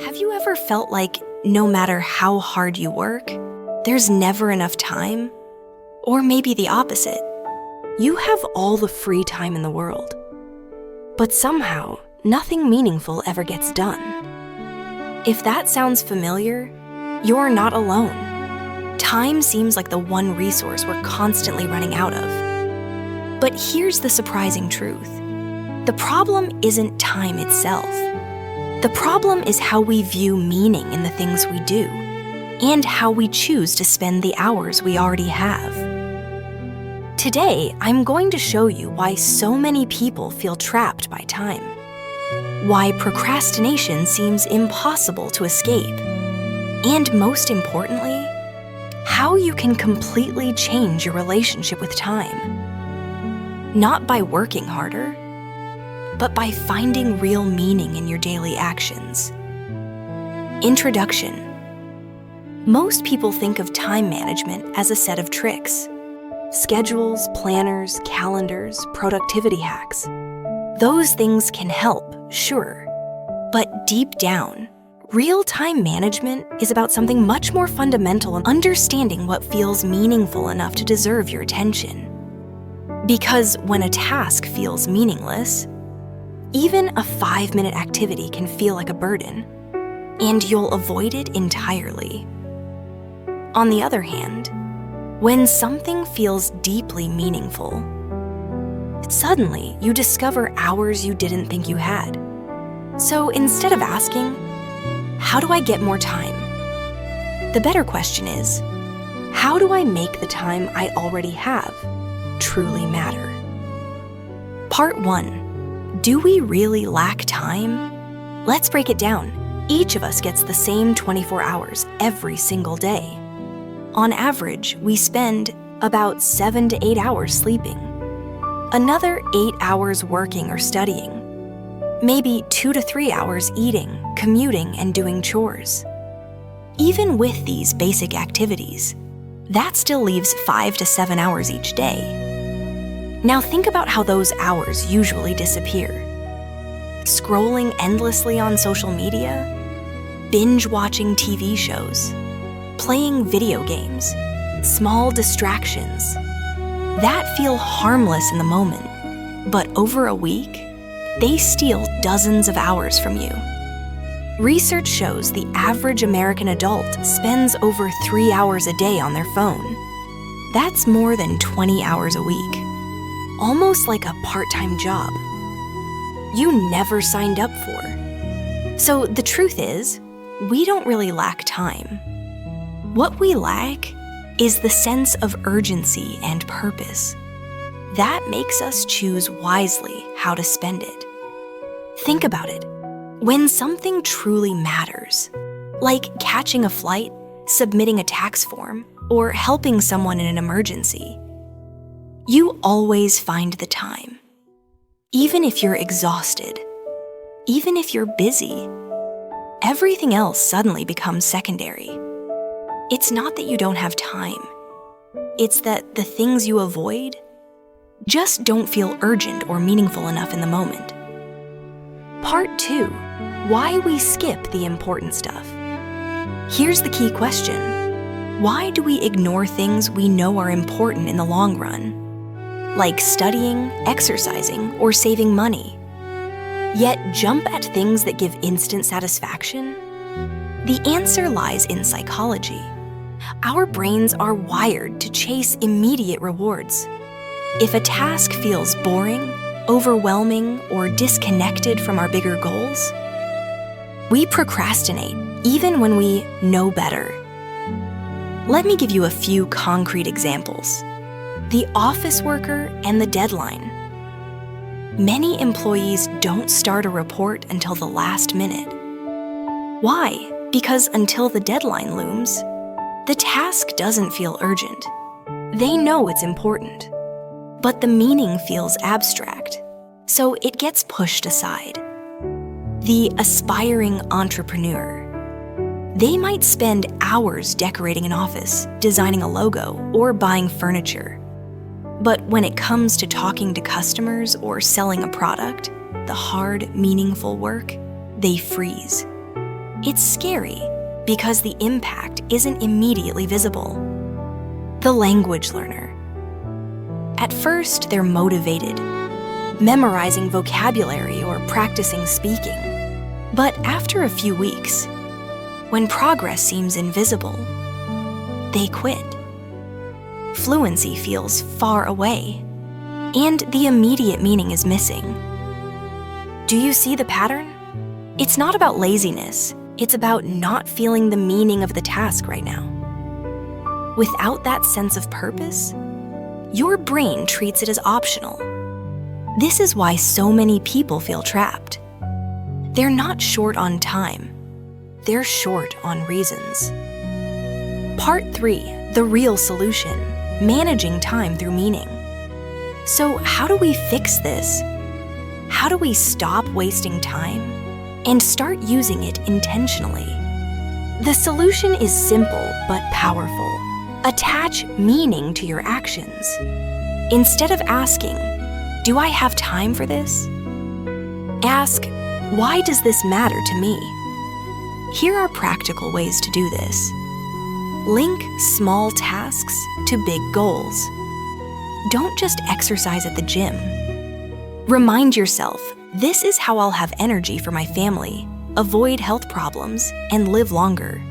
Have you ever felt like no matter how hard you work, there's never enough time? Or maybe the opposite. You have all the free time in the world, but somehow nothing meaningful ever gets done. If that sounds familiar, you're not alone. Time seems like the one resource we're constantly running out of. But here's the surprising truth. The problem isn't time itself. The problem is how we view meaning in the things we do, and how we choose to spend the hours we already have. Today, I'm going to show you why so many people feel trapped by time, why procrastination seems impossible to escape, and most importantly, how you can completely change your relationship with time. Not by working harder, but by finding real meaning in your daily actions. Introduction. Most people think of time management as a set of tricks. Schedules, planners, calendars, productivity hacks. Those things can help, sure. But deep down, real time management is about something much more fundamental in understanding what feels meaningful enough to deserve your attention. Because when a task feels meaningless, even a 5-minute activity can feel like a burden, and you'll avoid it entirely. On the other hand, when something feels deeply meaningful, suddenly you discover hours you didn't think you had. So instead of asking, how do I get more time? The better question is, how do I make the time I already have truly matter? Part 1. Do we really lack time? Let's break it down. Each of us gets the same 24 hours every single day. On average, we spend about 7 to 8 hours sleeping, another 8 hours working or studying, maybe 2 to 3 hours eating, commuting, and doing chores. Even with these basic activities, that still leaves 5 to 7 hours each day. Now think about how those hours usually disappear. Scrolling endlessly on social media, binge-watching TV shows, playing video games, small distractions. That feel harmless in the moment, but over a week, they steal dozens of hours from you. Research shows the average American adult spends over 3 hours a day on their phone. That's more than 20 hours a week. Almost like a part-time job you never signed up for. So the truth is, we don't really lack time. What we lack is the sense of urgency and purpose. That makes us choose wisely how to spend it. Think about it. When something truly matters, like catching a flight, submitting a tax form, or helping someone in an emergency, you always find the time. Even if you're exhausted, even if you're busy, everything else suddenly becomes secondary. It's not that you don't have time. It's that the things you avoid just don't feel urgent or meaningful enough in the moment. Part 2. Why we skip the important stuff. Here's the key question. Why do we ignore things we know are important in the long run? Like studying, exercising, or saving money, yet jump at things that give instant satisfaction? The answer lies in psychology. Our brains are wired to chase immediate rewards. If a task feels boring, overwhelming, or disconnected from our bigger goals, we procrastinate even when we know better. Let me give you a few concrete examples. The office worker and the deadline. Many employees don't start a report until the last minute. Why? Because until the deadline looms, the task doesn't feel urgent. They know it's important, but the meaning feels abstract, so it gets pushed aside. The aspiring entrepreneur. They might spend hours decorating an office, designing a logo, or buying furniture. But when it comes to talking to customers or selling a product, the hard, meaningful work, they freeze. It's scary because the impact isn't immediately visible. The language learner. At first, they're motivated, memorizing vocabulary or practicing speaking. But after a few weeks, when progress seems invisible, they quit. Fluency feels far away, and the immediate meaning is missing. Do you see the pattern? It's not about laziness, it's about not feeling the meaning of the task right now. Without that sense of purpose, your brain treats it as optional. This is why so many people feel trapped. They're not short on time, they're short on reasons. Part 3, the real solution, managing time through meaning. So how do we fix this? How do we stop wasting time and start using it intentionally? The solution is simple but powerful. Attach meaning to your actions. Instead of asking, "Do I have time for this?" ask, "Why does this matter to me?" Here are practical ways to do this. Link small tasks to big goals. Don't just exercise at the gym. Remind yourself, this is how I'll have energy for my family, avoid health problems, and live longer.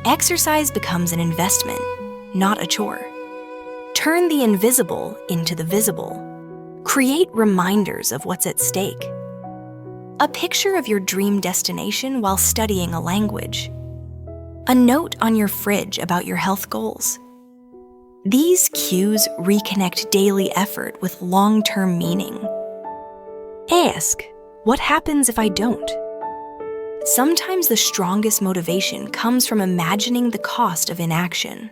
Exercise becomes an investment, not a chore. Turn the invisible into the visible. Create reminders of what's at stake. A picture of your dream destination while studying a language. A note on your fridge about your health goals. These cues reconnect daily effort with long-term meaning. Ask, what happens if I don't? Sometimes the strongest motivation comes from imagining the cost of inaction.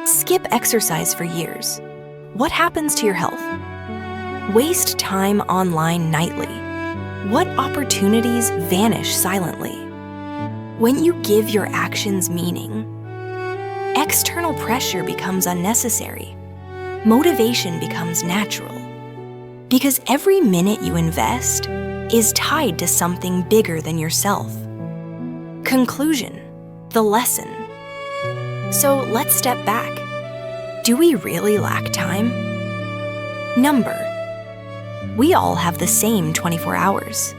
Skip exercise for years. What happens to your health? Waste time online nightly. What opportunities vanish silently? When you give your actions meaning, external pressure becomes unnecessary. Motivation becomes natural. Because every minute you invest is tied to something bigger than yourself. Conclusion, the lesson. So let's step back. Do we really lack time? Number. We all have the same 24 hours.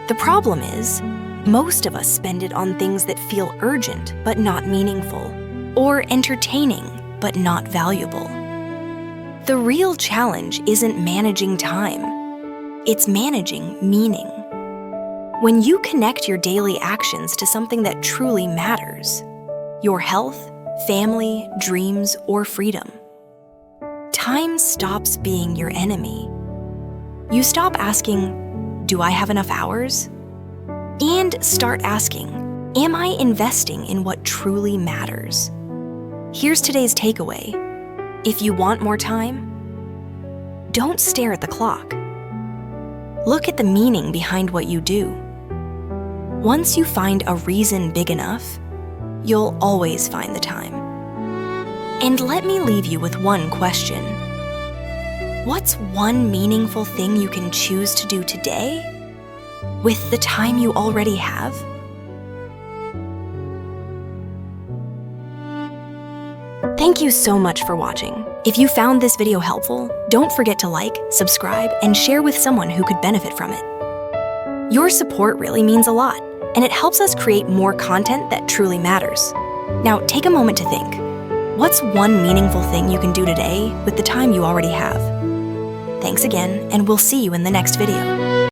The problem is, most of us spend it on things that feel urgent but not meaningful, or entertaining but not valuable. The real challenge isn't managing time. It's managing meaning. When you connect your daily actions to something that truly matters, your health, family, dreams, or freedom, time stops being your enemy. You stop asking, "Do I have enough hours?" and start asking, "Am I investing in what truly matters?" Here's today's takeaway. If you want more time, don't stare at the clock. Look at the meaning behind what you do. Once you find a reason big enough, you'll always find the time. And let me leave you with one question. What's one meaningful thing you can choose to do today with the time you already have? Thank you so much for watching. If you found this video helpful, don't forget to like, subscribe, and share with someone who could benefit from it. Your support really means a lot, and it helps us create more content that truly matters. Now, take a moment to think. What's one meaningful thing you can do today with the time you already have? Thanks again, and we'll see you in the next video.